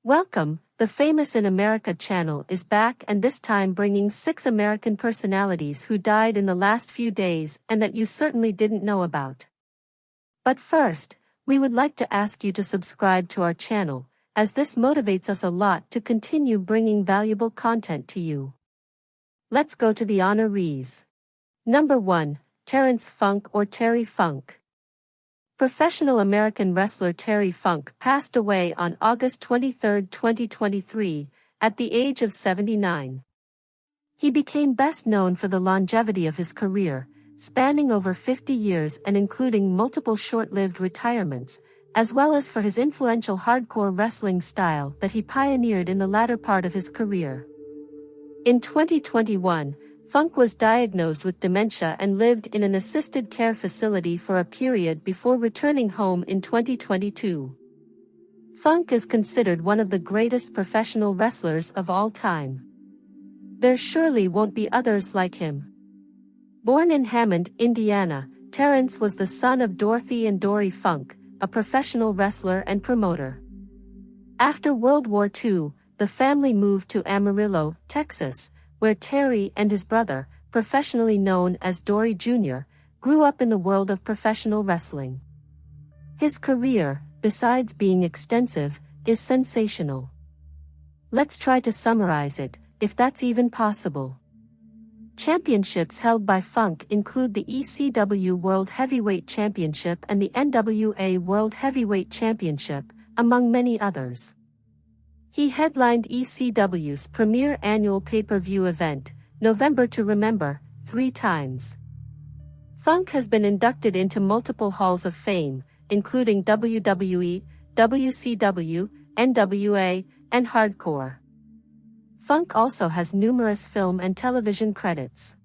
Welcome, the Famous in America channel is back, and this time bringing 6 American personalities who died in the last few days and that you certainly didn't know about. But first, we would like to ask you to subscribe to our channel, as this motivates us a lot to continue bringing valuable content to you. Let's go to the honorees. Number 1, Terrence Funk or Terry Funk. Professional American wrestler Terry Funk passed away on August 23, 2023, at the age of 79. He became best known for the longevity of his career, spanning over 50 years and including multiple short-lived retirements, as well as for his influential hardcore wrestling style that he pioneered in the latter part of his career. In 2021, Funk was diagnosed with dementia and lived in an assisted care facility for a period before returning home in 2022. Funk is considered one of the greatest professional wrestlers of all time. There surely won't be others like him. Born in Hammond, Indiana, Terrence was the son of Dorothy and Dory Funk, a professional wrestler and promoter. After World War II, the family moved to Amarillo, Texas, where Terry and his brother, professionally known as Dory Jr., grew up in the world of professional wrestling. His career, besides being extensive, is sensational. Let's try to summarize it, if that's even possible. Championships held by Funk include the ECW World Heavyweight Championship and the NWA World Heavyweight Championship, among many others. He headlined ECW's premier annual pay-per-view event, November to Remember, 3 times. Funk has been inducted into multiple halls of fame, including WWE, WCW, NWA, and Hardcore. Funk also has numerous film and television credits.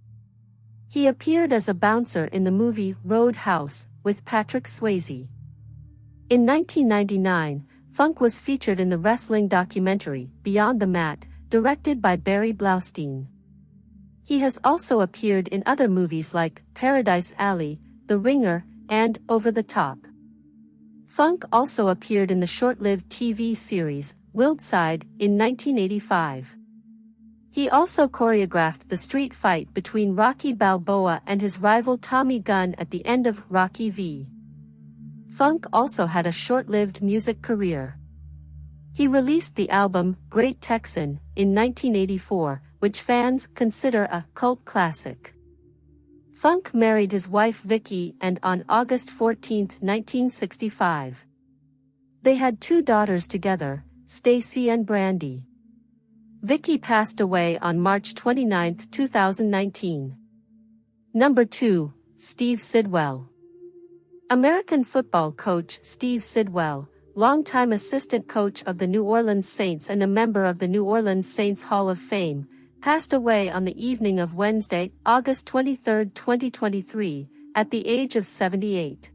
He appeared as a bouncer in the movie Roadhouse with Patrick Swayze. In 1999, Funk was featured in the wrestling documentary Beyond the Mat, directed by Barry Blaustein. He has also appeared in other movies like Paradise Alley, The Ringer, and Over the Top. Funk also appeared in the short-lived TV series Wildside in 1985. He also choreographed the street fight between Rocky Balboa and his rival Tommy Gunn at the end of Rocky V. Funk also had a short-lived music career. He released the album Great Texan in 1984, which fans consider a cult classic. Funk married his wife Vicky and on August 14, 1965. They had 2 daughters together, Stacy and Brandy. Vicky passed away on March 29, 2019. Number 2, Steve Sidwell. American football coach Steve Sidwell, longtime assistant coach of the New Orleans Saints and a member of the New Orleans Saints Hall of Fame, passed away on the evening of Wednesday, August 23, 2023, at the age of 78.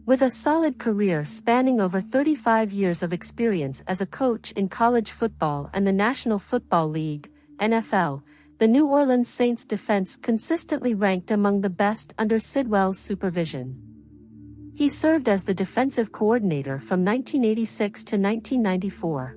With a solid career spanning over 35 years of experience as a coach in college football and the National Football League, NFL, the New Orleans Saints defense consistently ranked among the best under Sidwell's supervision. He served as the defensive coordinator from 1986 to 1994.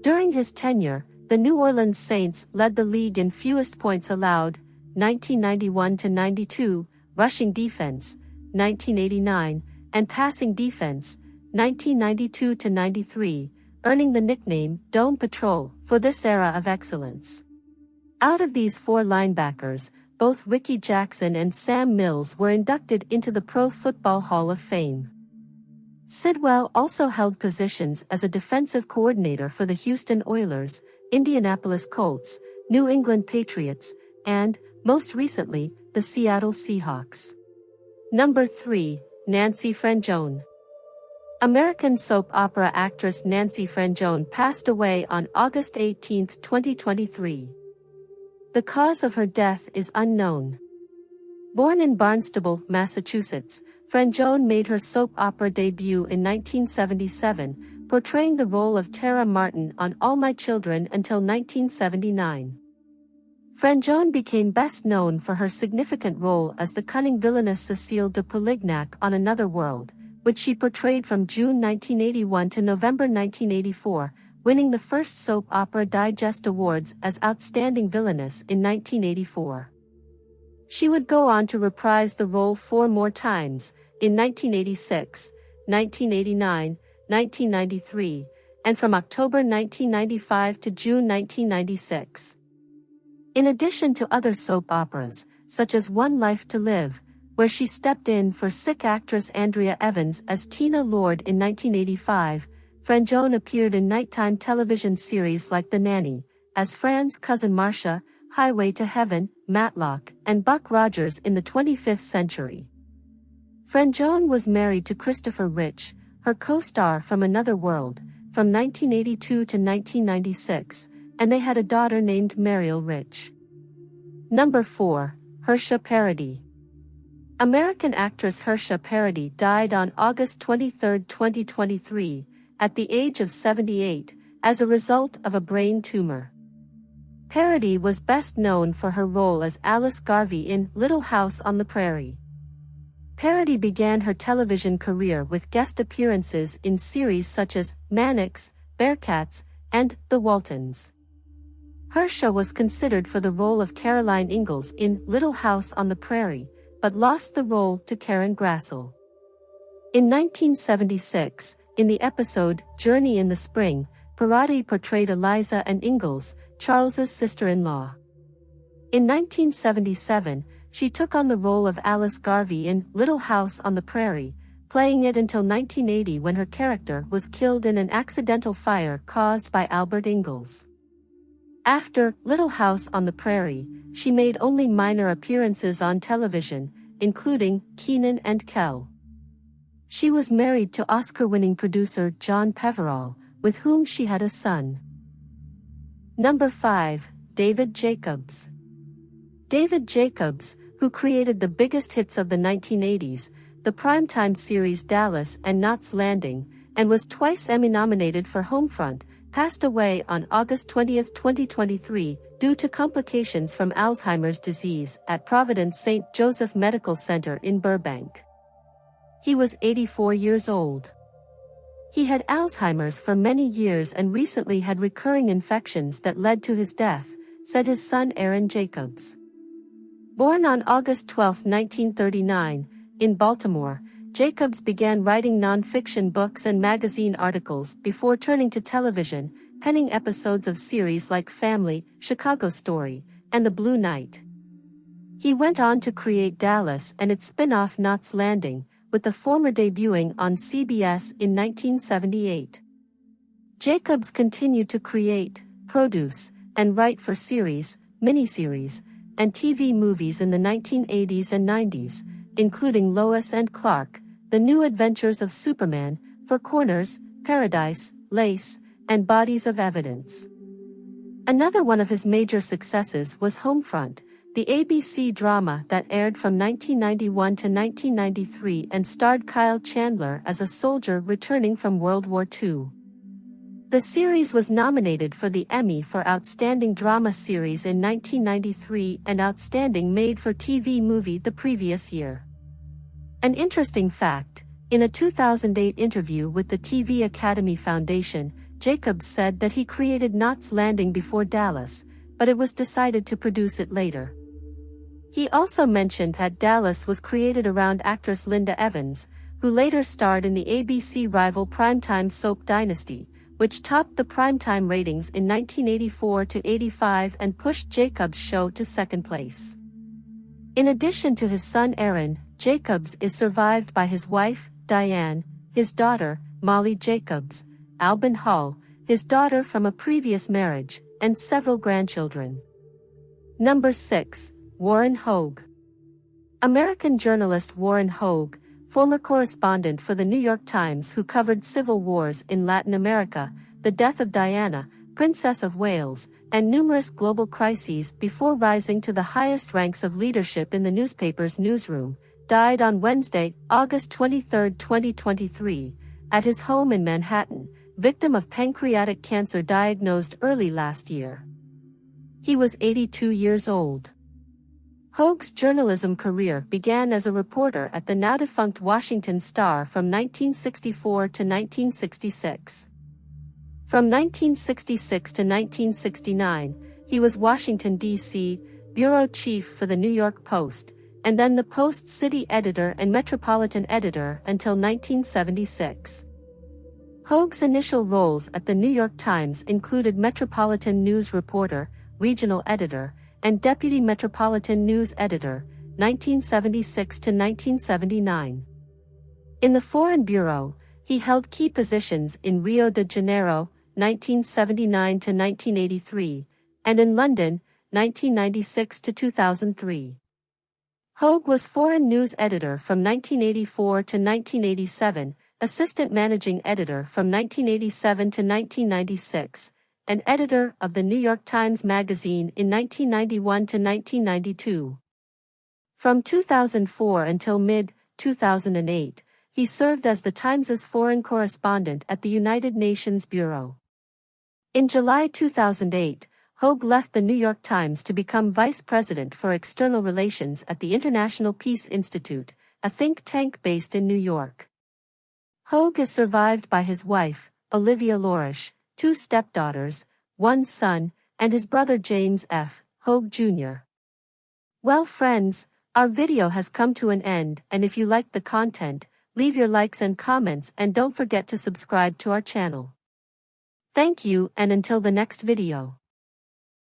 During his tenure, the New Orleans Saints led the league in fewest points allowed, 1991 to 92, rushing defense, 1989, and passing defense, 1992 to 93, earning the nickname Dome Patrol for this era of excellence. Out of these 4 linebackers, both Ricky Jackson and Sam Mills were inducted into the Pro Football Hall of Fame. Sidwell also held positions as a defensive coordinator for the Houston Oilers, Indianapolis Colts, New England Patriots, and, most recently, the Seattle Seahawks. Number 3, Nancy Frangione. American soap opera actress Nancy Frangione passed away on August 18, 2023. The cause of her death is unknown. Born in Barnstable, Massachusetts, Frangione made her soap opera debut in 1977, portraying the role of Tara Martin on All My Children until 1979. Frangione became best known for her significant role as the cunning villainess Cecile de Polignac on Another World, which she portrayed from June 1981 to November 1984, winning the first Soap Opera Digest Awards as Outstanding Villainess in 1984. She would go on to reprise the role 4 more times, in 1986, 1989, 1993, and from October 1995 to June 1996. In addition to other soap operas, such as One Life to Live, where she stepped in for sick actress Andrea Evans as Tina Lord in 1985, FRANGIONE appeared in nighttime television series like The Nanny, as Fran's cousin Marcia, Highway to Heaven, Matlock, and Buck Rogers in the 25th Century. FRANGIONE was married to Christopher Rich, her co-star from Another World, from 1982 to 1996, and they had a daughter named Mariel Rich. Number 4. HERSHA Parody. American actress HERSHA Parady died on August 23, 2023, at the age of 78, as a result of a brain tumor. Parady was best known for her role as Alice Garvey in Little House on the Prairie. Parady began her television career with guest appearances in series such as Mannix, Bearcats, and The Waltons. HERSHA was considered for the role of Caroline Ingalls in Little House on the Prairie, but lost the role to Karen Grassel. In 1976, in the episode Journey in the Spring, Parady portrayed Eliza and Ingalls, Charles's sister-in-law. In 1977, she took on the role of Alice Garvey in Little House on the Prairie, playing it until 1980 when her character was killed in an accidental fire caused by Albert Ingalls. After Little House on the Prairie, she made only minor appearances on television, including Kenan and Kel. She was married to Oscar-winning producer John Peverall, with whom she had a son. Number 5. David Jacobs. David Jacobs, who created the biggest hits of the 1980s, the primetime series Dallas and Knots Landing, and was twice Emmy-nominated for Homefront, passed away on August 20, 2023, due to complications from Alzheimer's disease at Providence St. Joseph Medical Center in Burbank. He was 84 years old. He had Alzheimer's for many years and recently had recurring infections that led to his death, said his son Aaron Jacobs. Born on August 12, 1939, in Baltimore, Jacobs began writing non-fiction books and magazine articles before turning to television, penning episodes of series like Family, Chicago Story, and The Blue Knight. He went on to create Dallas and its spin-off Knots Landing, with the former debuting on CBS in 1978. Jacobs continued to create, produce, and write for series, miniseries, and TV movies in the 1980s and 90s, including Lois and Clark, The New Adventures of Superman, Four Corners, Paradise, Lace, and Bodies of Evidence. Another one of his major successes was Homefront, the ABC drama that aired from 1991 to 1993 and starred Kyle Chandler as a soldier returning from World War II. The series was nominated for the Emmy for Outstanding Drama Series in 1993 and Outstanding Made-for-TV Movie the previous year. An interesting fact, in a 2008 interview with the TV Academy Foundation, Jacobs said that he created Knots Landing before Dallas, but it was decided to produce it later. He also mentioned that Dallas was created around actress Linda Evans, who later starred in the ABC rival primetime soap Dynasty, which topped the primetime ratings in 1984 to 85 and pushed Jacobs' show to second place. In addition to his son Aaron, Jacobs is survived by his wife, Diane, his daughter, Molly Jacobs, Albin Hall, his daughter from a previous marriage, and several grandchildren. Number 6. Warren Hoge. American journalist Warren Hoge, former correspondent for the New York Times who covered civil wars in Latin America, the death of Diana, Princess of Wales, and numerous global crises before rising to the highest ranks of leadership in the newspaper's newsroom, died on Wednesday, August 23, 2023, at his home in Manhattan, victim of pancreatic cancer diagnosed early last year. He was 82 years old. Hoge's journalism career began as a reporter at the now-defunct Washington Star from 1964 to 1966. From 1966 to 1969, he was Washington, D.C., bureau chief for the New York Post, and then the Post's city editor and metropolitan editor until 1976. Hoge's initial roles at the New York Times included metropolitan news reporter, regional editor, and deputy metropolitan news editor, 1976 to 1979. In the Foreign Bureau, he held key positions in Rio de Janeiro, 1979 to 1983, and in London, 1996 to 2003. Hoge was foreign news editor from 1984 to 1987, assistant managing editor from 1987 to 1996, and editor of the New York Times Magazine in 1991 to 1992. From 2004 until mid-2008, he served as the Times's foreign correspondent at the United Nations Bureau. In July 2008, Hoge left the New York Times to become vice president for external relations at the International Peace Institute, a think tank based in New York. Hoge is survived by his wife, Olivia Lorish, 2 stepdaughters, 1 son, and his brother James F. Hoge Jr. Well friends, our video has come to an end, and if you liked the content, leave your likes and comments and don't forget to subscribe to our channel. Thank you, and until the next video.